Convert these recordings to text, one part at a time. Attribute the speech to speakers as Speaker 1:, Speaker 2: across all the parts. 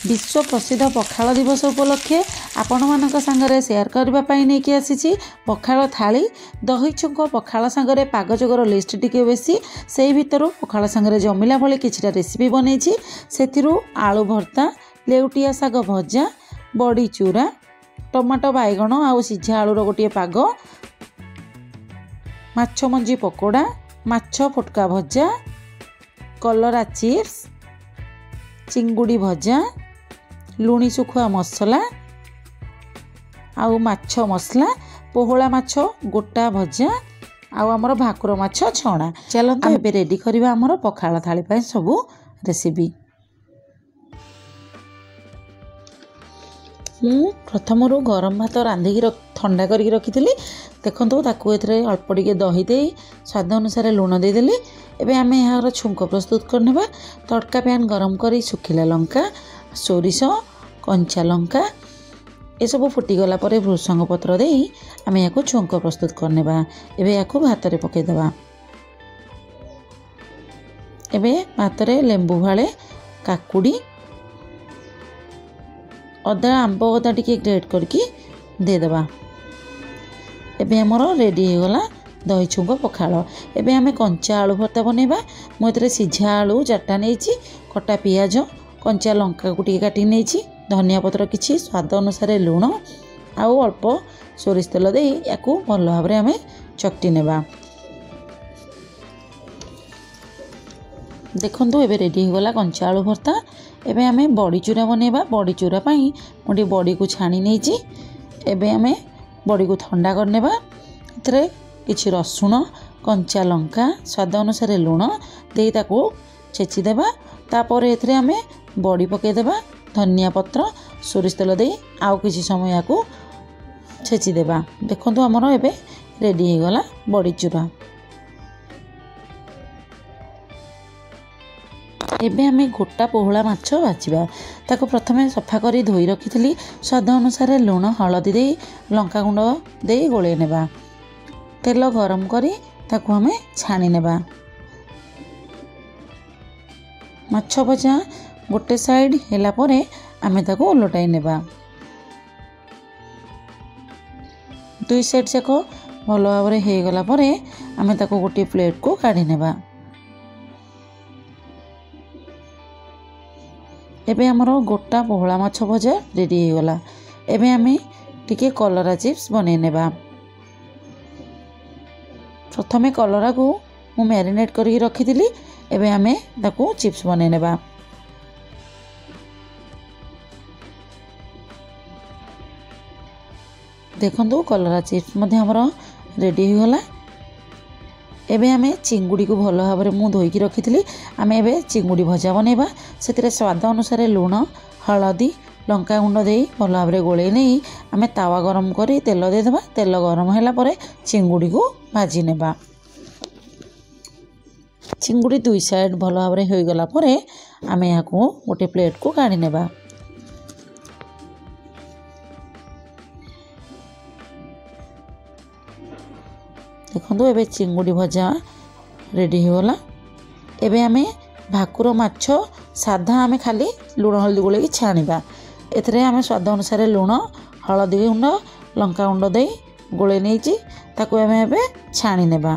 Speaker 1: विश्व प्रसिद्ध पखाल दिवस उपलक्षे आपण मानक सांगरे शेयर करबा पई नै कि आसीछि पखाल थाली दही छुंक पखाल सांगरे पागजोगर लिस्ट टिके बेसी सेही भितरु पखाल सांगरे जमिला भली किछिटा रेसिपी बनेछि। सेथिरु आलू भर्ता, लेउटिया साग भजा, बड़ी चूरा, टमाटो बाइगण आउ सिझा आलूर गोटे पाग, माछ मंजी पकोड़ा, माछ फुटका भजा, कलरा चिप्स, चिंगुड़ी भजा, लुणी सुखुआ मसला आउ माछ मसला, पोहला माछ गोटा भजा आउ आमर भाकुर माछ छणा। चलते एबे रेडी करबा आमर पखाल थाली पई सबु रेसिपी। मु प्रथमरु गरम भात रांधिकी ठंडा करके रखी देखो ताकू एथरे अल्प टिके दही दे स्वाद अनुसार लुण देदेली। एबे आमे यार छुंक प्रस्तुत करनेबा। तड़का पैन गरम करी सुखिला लंका, सोरिष, कंचा लंका ए सब फुटीगला पर भृषंग पत्र दे आमे याको छुंक प्रस्तुत करनेबा। एबे याको भात रे पके देबा। एबे भात रे लेंबू भाले, काकुड़ी, अदा आंब अदा टिके ग्रेट करके दे देबा। एबे हमर रेडी हो गला दही छुंक पखाल। एबे आमे कंचा आलू भर्ता बनेबा। मु एतरे सिझा आलू 4टा नेछि, कटा पियाज, कंचा लंका को टिके काटी नेछि, धनिया पत्र किछि, स्वाद अनुसार लुण आउ अल्प सोरिष तेल दे याकू भल भाव रे आमे चकटी नेबा। देखंतु एबे रेडी हो गला कंचा आलू भर्ता। एबे आमे बड़ी चूरा बनेबा। बड़ी चूरा पई मोटी बड़ी को छाणी नेछि। एबे आमे बड़ी को ठंडा करनेबा। एथरे किछि रसुण, कंचा लंका, स्वाद अनुसार लुण दे ताकू छेची देबा। तापर एथरे आमे बड़ी पके देबा, धनिया पत्र, सोरिष तेल दे आउ किछि समय याकू छेची देबा। देखंतु हमर एबे रेडी हो गला बड़ी चूरा। एबे आमे गोटा पोहला माछ बाछिबा। ताको प्रथमे सफा करी धोई रखिथिली। स्वाद अनुसार लुण हळदी दे लंका गुंड दे गोळे नेबा। तेल गरम करी ताको आमे छाणी नेबा। माछ भजा गोटे साइड हेला परे आमे ताको उलटाई नेबा। दुई साइड जाको भल भाव रे हे गला परे आमे ताको गोटे प्लेट को काढी नेबा। एबे हमरो गोटा पोहला माछ भजा रेडी हो गला। एबे आमे टिके कलरा चिप्स बने नेबा। प्रथमे कलरा को मु मैरिनेट करके रखिथिली। एबे आमे ताकू चिप्स बने नेबा। देखंतु कलरा चिप्स मध्ये हमरो रेडी हो गला। एबे आमे चिंगुड़ी को भल भाव मु धोईकी रखिथिली। आमे एबे चिंगुड़ी भजा बनेबा। सेतिरे स्वाद अनुसार लुण, हळदी, लंका गुंड दे भल भाव गोळे नै आमे तावा गरम करी तेल दे देबा। तेल गरम होला परे चिंगुड़ी को भाजी नेबा। चिंगुड़ी दुई साइड भल भाव होई गला परे आमे याको गोटे प्लेट को काढी नेबा। देखो एबे चिंगुड़ी भजा रेडी हो गला। एबे आमे भाकुर माछ साधा आमे खाली लुण हळदी गोले छाणीबा। एथरे आमे स्वाद अनुसार लुण, हळदी गुंड, लंका गुंड दे गोले नेछि ताको आमे एबे छाणी नेबा।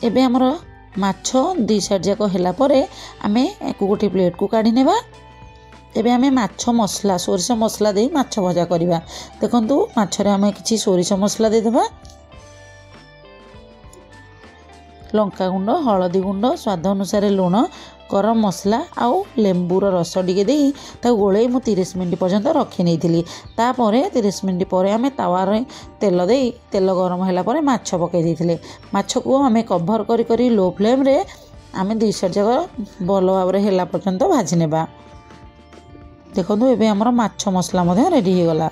Speaker 1: एबे हमर माछ दी साइड जाको हेला परे आमे एको गोटे प्लेट को काढी नेबा। एबे आमे माछ मसला सोरिष मसला दे माछ भजा करिबा। देखंतु माछ रे आमे किछि सोरिष मसला दे देबा। लंका गुंड, हळदी गुंड, स्वाद अनुसार लुण, गरम मसला आउ लेंबूर रस टिके दे ता गोळे मु 30 मिनिट पर्यंत रखी नेइथिली। तापरे 30 मिनिट परे आमे तावा रे तेल दे तेल गरम होला परे माछ पके देथिले। माछ को आमे कवर करी करी लो फ्लेम रे आमे दुई साइड जगह भल भाव रे होला पर्यंत भाजी नेबा। देखंतु एबे हमर माछ मसला मध्ये रेडी हो गला।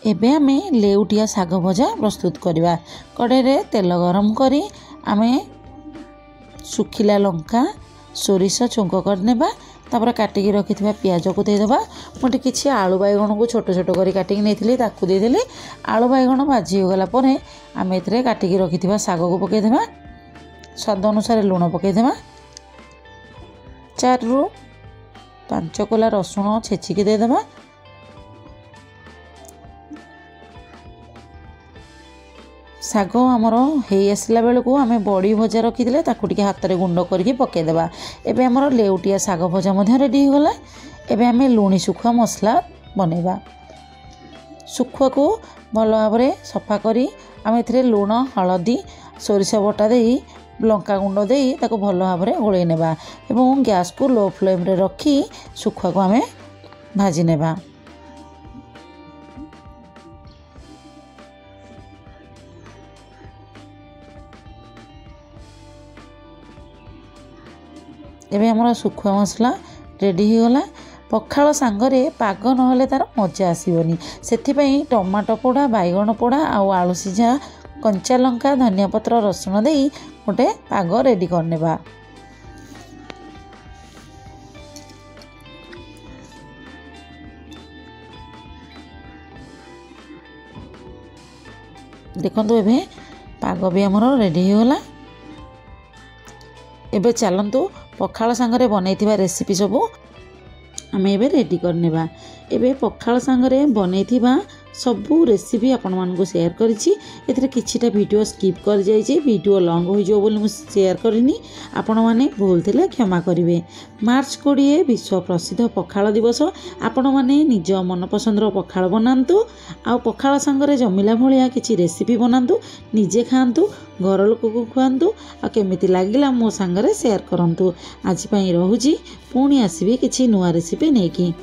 Speaker 1: एबे आमे लेउटिया साग भजा प्रस्तुत करबा। कड़े रे तेल गरम करी आमे सुखिला लंका, सोरिष छुंक करनेबा। तापर काटिकी रखिथिबा पियाज को देदेबा। मुझे किसी आलू बैगण को छोट छोट कर काटिकी नहीं ताकू देदेली। आलू बैगण भाजी हो गला परे आम ए काटिकी रखिथिबा साग को पकेदेबा। स्वाद अनुसार लुण पकेदेबा। 4 ରୁ 5 कोला रसुण छेचिकी देदेबा। साग आमर हो आसला बेलू आम बड़ी भजा रखी ताकू टिके हाथ में गुंड करके पकेदेबा। एबे आमर लेउटिया साग भजा रेडी हो गला। एबे आम लुणी सुखुआ मसला बनैबा। सुखुआ को भल भाव में सफा करी आम ए लुण हलदी सोरिष बटा दे लंका गुंड दे ताको भल भाव में गोलई नेबा एवं गैस को लो फ्लेम रे रखी सुखुआ को आम भाजी नेबा। एबे हमर सुखुआ मसला रेडी हो गला। पखाल सांगरे पाग नहले तार मजा आसीबनी। सेथिपई टमाटो पोड़ा बैगण पोड़ा आउ आलू सिझा कंचा लंका धनिया पत्र रसुण दे गोटे पाग रेडी करनेबा। देखो एबे पाग भी हमर रेडी हो गला। एबे चलतु पखाल सांगरे बनैथिबा रेसिपी सबू आम एबे रेडी करनेबा। एबे पखाल सांगरे बनैथिबा सबू रेसिपी आपण मानकु शेयर करिछि। एथिरे किछिटा वीडियो स्किप कर जाइछि। वीडियो लॉन्ग हो जो बोली मु शेयर करिनी। आपण माने भूल थिले क्षमा करिवे। मार्च 20 विश्व प्रसिद्ध पखाल दिवस। आपण माने निज मन पसंदर पखाल बनांतु आ पखाल सांगरे जमिला भलिया किछि रेसिपी बनांतु। निजे खांतु घर लोक को खुआंतु आ केमिति लागिला मो सांगरे शेयर करंतु। आज पई रहूची पुणी आसीबी किछि नुआ रेसिपी नेकी।